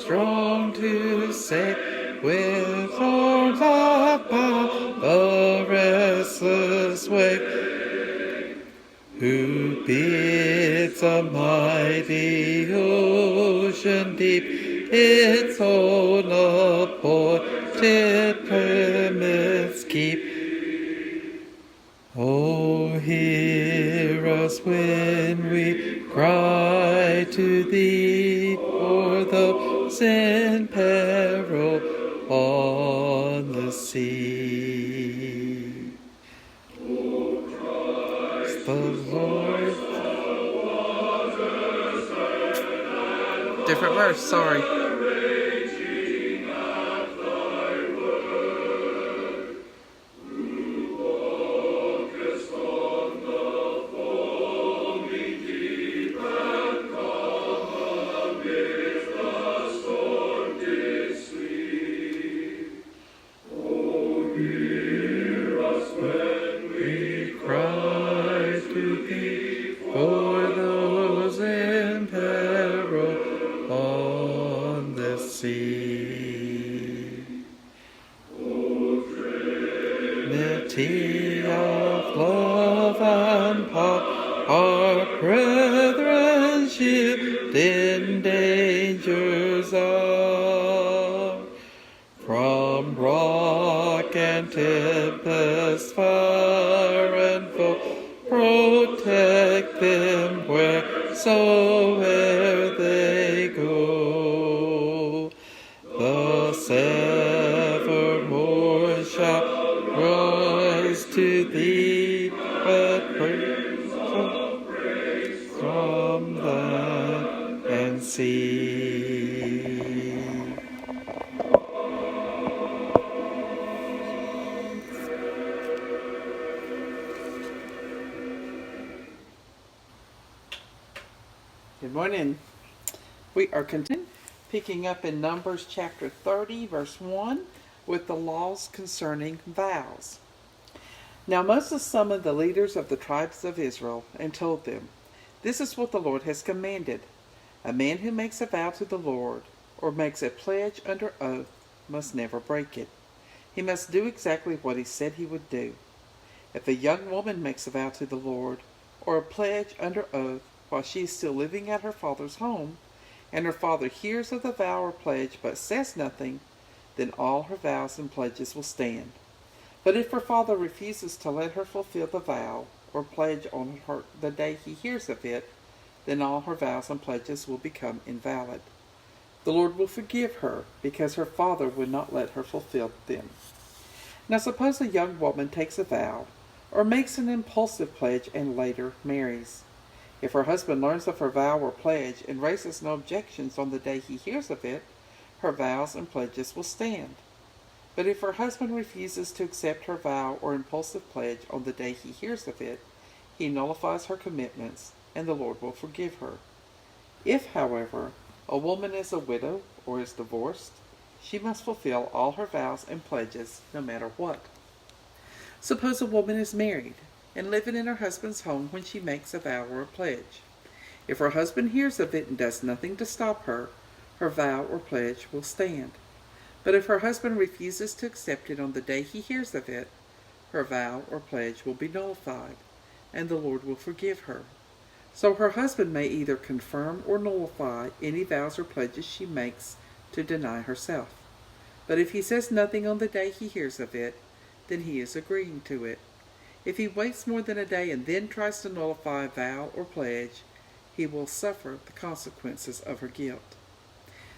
strong to save, with arms about the restless wave, who bids a mighty ocean deep its own appointed permits keep. Oh, hear us when we cry to thee, for those in peril on the sea. O Christ, the Lord. Different verse, sorry. Trinity of love and power, our brethren shield in dangers of, from rock and tempest, fire and foe, protect them wheresoe'er they go. Thus evermore shall rise to thee, but praise from land and sea. Good morning. We are continuing, picking up in Numbers chapter 30, verse 1, with the laws concerning vows. Now Moses summoned the leaders of the tribes of Israel and told them, "This is what the Lord has commanded. A man who makes a vow to the Lord, or makes a pledge under oath, must never break it. He must do exactly what he said he would do. If a young woman makes a vow to the Lord, or a pledge under oath, while she is still living at her father's home, and her father hears of the vow or pledge but says nothing, then all her vows and pledges will stand. But if her father refuses to let her fulfill the vow or pledge on her the day he hears of it, then all her vows and pledges will become invalid. The Lord will forgive her because her father would not let her fulfill them." Now suppose a young woman takes a vow or makes an impulsive pledge and later marries. If her husband learns of her vow or pledge and raises no objections on the day he hears of it, her vows and pledges will stand. But if her husband refuses to accept her vow or impulsive pledge on the day he hears of it, he nullifies her commitments, and the Lord will forgive her. If, however, a woman is a widow or is divorced, she must fulfill all her vows and pledges no matter what. Suppose a woman is married and living in her husband's home when she makes a vow or a pledge. If her husband hears of it and does nothing to stop her, her vow or pledge will stand. But if her husband refuses to accept it on the day he hears of it, her vow or pledge will be nullified, and the Lord will forgive her. So her husband may either confirm or nullify any vows or pledges she makes to deny herself. But if he says nothing on the day he hears of it, then he is agreeing to it. If he waits more than a day and then tries to nullify a vow or pledge, he will suffer the consequences of her guilt.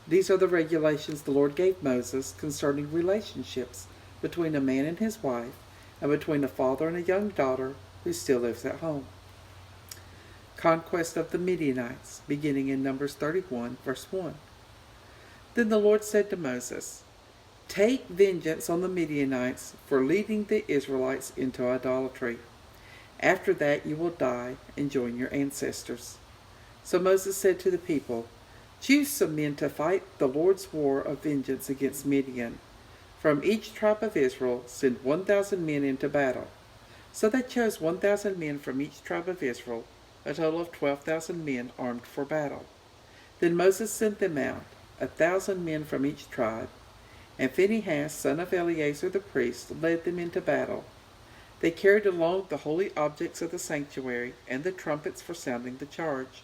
These are the regulations the Lord gave Moses concerning relationships between a man and his wife, and between a father and a young daughter who still lives at home. Conquest of the Midianites, beginning in Numbers 31, verse 1. Then the Lord said to Moses, "Take vengeance on the Midianites for leading the Israelites into idolatry. After that you will die and join your ancestors." So Moses said to the people, "Choose some men to fight the Lord's war of vengeance against Midian. From each tribe of Israel send 1,000 men into battle." So they chose 1,000 men from each tribe of Israel, a total of 12,000 men armed for battle. Then Moses sent them out, 1,000 men from each tribe. And Phinehas, son of Eleazar the priest, led them into battle. They carried along the holy objects of the sanctuary and the trumpets for sounding the charge.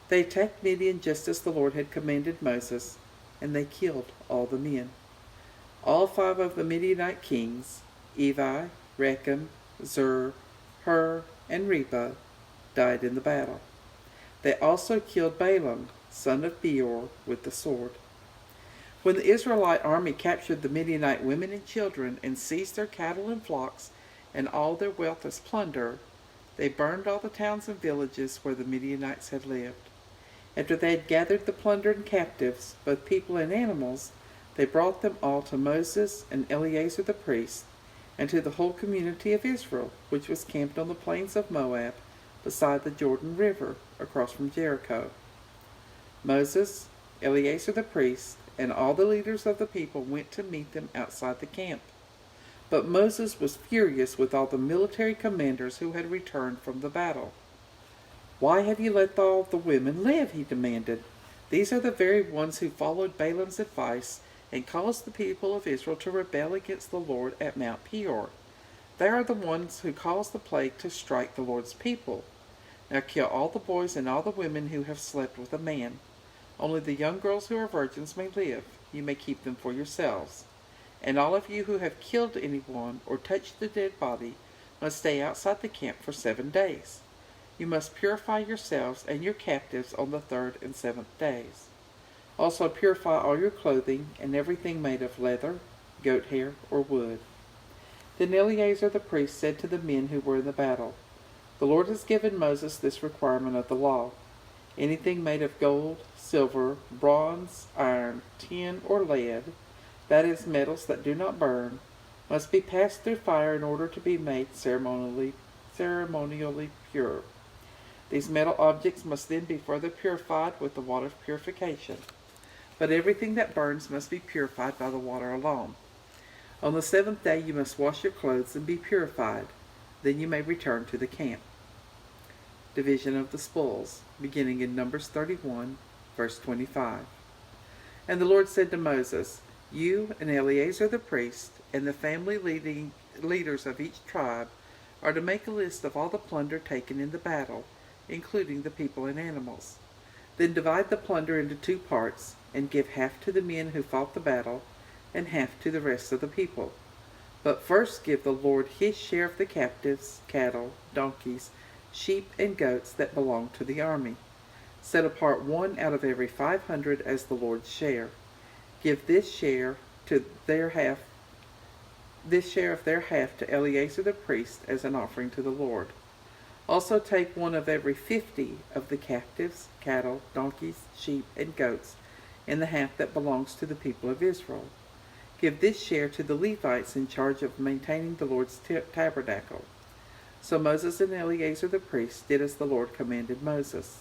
They attacked Midian just as the Lord had commanded Moses, and they killed all the men. All 5 of the Midianite kings, Evi, Rechem, Zur, Hur, and Reba, died in the battle. They also killed Balaam, son of Beor, with the sword. When the Israelite army captured the Midianite women and children and seized their cattle and flocks and all their wealth as plunder, they burned all the towns and villages where the Midianites had lived. After they had gathered the plunder and captives, both people and animals, they brought them all to Moses and Eleazar the priest, and to the whole community of Israel, which was camped on the plains of Moab, beside the Jordan River, across from Jericho. Moses, Eleazar the priest, and all the leaders of the people went to meet them outside the camp. But Moses was furious with all the military commanders who had returned from the battle. "Why have you let all the women live?" he demanded. "These are the very ones who followed Balaam's advice and caused the people of Israel to rebel against the Lord at Mount Peor. They are the ones who caused the plague to strike the Lord's people. Now kill all the boys and all the women who have slept with a man. Only the young girls who are virgins may live. You may keep them for yourselves. And all of you who have killed anyone or touched a dead body must stay outside the camp for 7 days. You must purify yourselves and your captives on the 3rd and 7th days. Also purify all your clothing and everything made of leather, goat hair, or wood." Then Eleazar the priest said to the men who were in the battle, "The Lord has given Moses this requirement of the law. Anything made of gold, silver, bronze, iron, tin, or lead, that is, metals that do not burn, must be passed through fire in order to be made ceremonially pure. These metal objects must then be further purified with the water of purification. But everything that burns must be purified by the water alone. On the 7th day you must wash your clothes and be purified. Then you may return to the camp." Division of the spoils, beginning in Numbers 31, verse 25. And the Lord said to Moses, "You and Eleazar the priest and the family leaders of each tribe are to make a list of all the plunder taken in the battle, including the people and animals. Then divide the plunder into 2 parts, and give half to the men who fought the battle, and half to the rest of the people. But first give the Lord his share of the captives, cattle, donkeys, sheep, and goats that belong to the army. Set apart 1 out of every 500 as the Lord's share. Give this share of their half to Eleazar the priest as an offering to the Lord. Also take 1 of every 50 of the captives, cattle, donkeys, sheep, and goats, and the half that belongs to the people of Israel. Give this share to the Levites in charge of maintaining the Lord's tabernacle." So Moses and Eleazar the priest did as the Lord commanded Moses.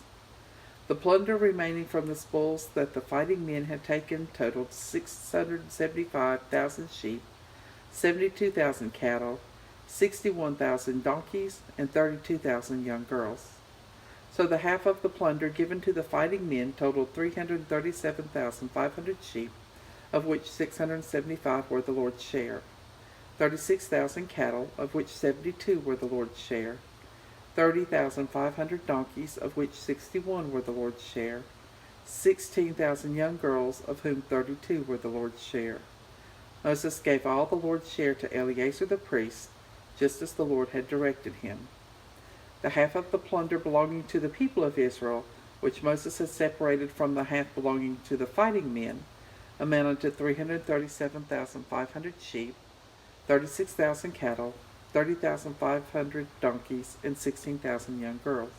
The plunder remaining from the spoils that the fighting men had taken totaled 675,000 sheep, 72,000 cattle, 61,000 donkeys, and 32,000 young girls. So the half of the plunder given to the fighting men totaled 337,500 sheep, of which 675 were the Lord's share, 36,000 cattle, of which 72 were the Lord's share, 30,500 donkeys, of which 61 were the Lord's share, 16,000 young girls, of whom 32 were the Lord's share. Moses gave all the Lord's share to Eleazar the priest, just as the Lord had directed him. The half of the plunder belonging to the people of Israel, which Moses had separated from the half belonging to the fighting men, amounted to 337,500 sheep, 36,000 cattle, 30,500 donkeys, and 16,000 young girls.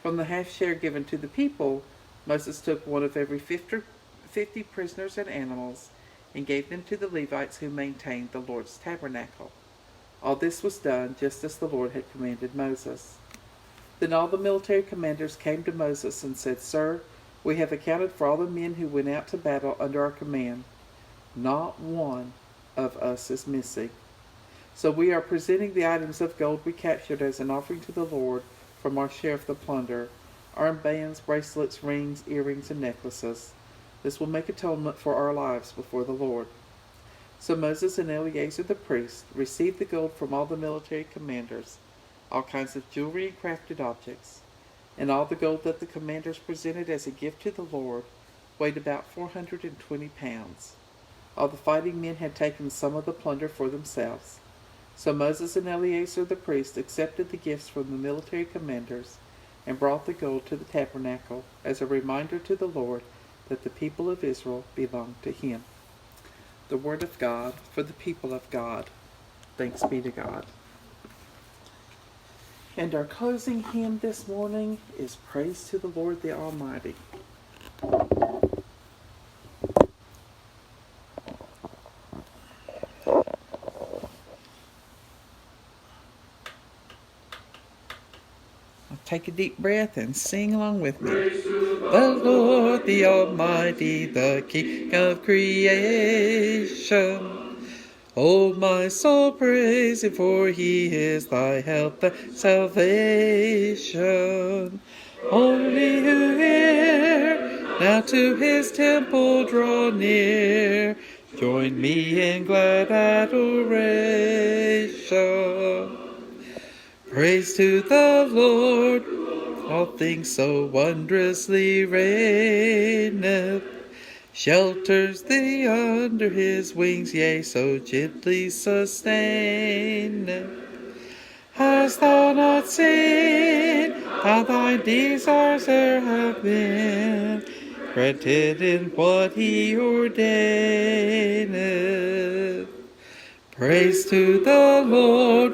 From the half share given to the people, Moses took 1 of every 50 prisoners and animals, and gave them to the Levites who maintained the Lord's tabernacle. All this was done just as the Lord had commanded Moses. Then all the military commanders came to Moses and said, "Sir, we have accounted for all the men who went out to battle under our command. Not one of us is missing. So we are presenting the items of gold we captured as an offering to the Lord from our share of the plunder, armbands, bracelets, rings, earrings, and necklaces. This will make atonement for our lives before the Lord." So Moses and Eleazar the priest received the gold from all the military commanders, all kinds of jewelry and crafted objects, and all the gold that the commanders presented as a gift to the Lord weighed about 420 pounds. All the fighting men had taken some of the plunder for themselves. So Moses and Eleazar the priest accepted the gifts from the military commanders and brought the gold to the tabernacle as a reminder to the Lord that the people of Israel belonged to him. The word of God for the people of God. Thanks be to God. And our closing hymn this morning is Praise to the Lord the Almighty. Take a deep breath and sing along with me. The Lord, the Almighty, the King of creation. Oh, my soul, praise him, for he is thy help, thy salvation. Only who hear, now to his temple draw near. Join me in glad adoration. Praise to the Lord, all things so wondrously reigneth. Shelters thee under his wings, yea, so gently sustaineth. Hast thou not seen how thy desires there have been, granted in what he ordaineth? Praise to the Lord,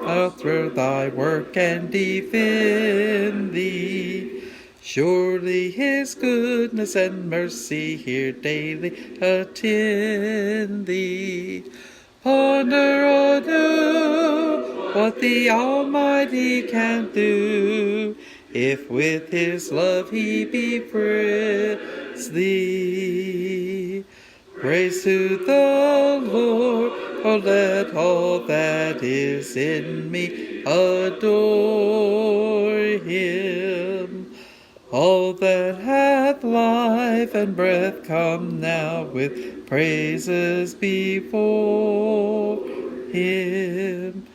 I'll through thy work and defend thee. Surely his goodness and mercy here daily attend thee. Ponder anew what the Almighty can do, if with his love he befriends thee. Praise to the Lord, oh let all that is in me adore him. All that hath life and breath, come now with praises before him.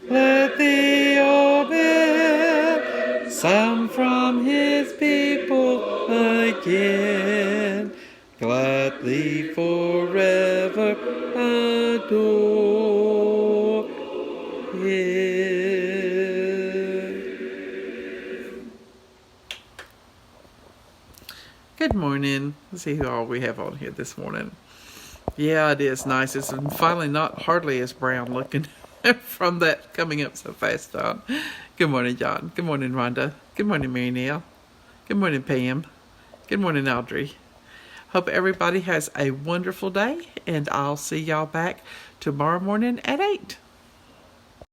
Let the Amen sound from his people again, gladly forever adore him. Good morning. Let's see who all we have on here this morning. Yeah, it is nice. It's finally not hardly as brown looking from that coming up so fast, John. Good morning, John. Good morning, Rhonda. Good morning, Mary Neal. Good morning, Pam. Good morning, Audrey. Hope everybody has a wonderful day, and I'll see y'all back tomorrow morning at 8.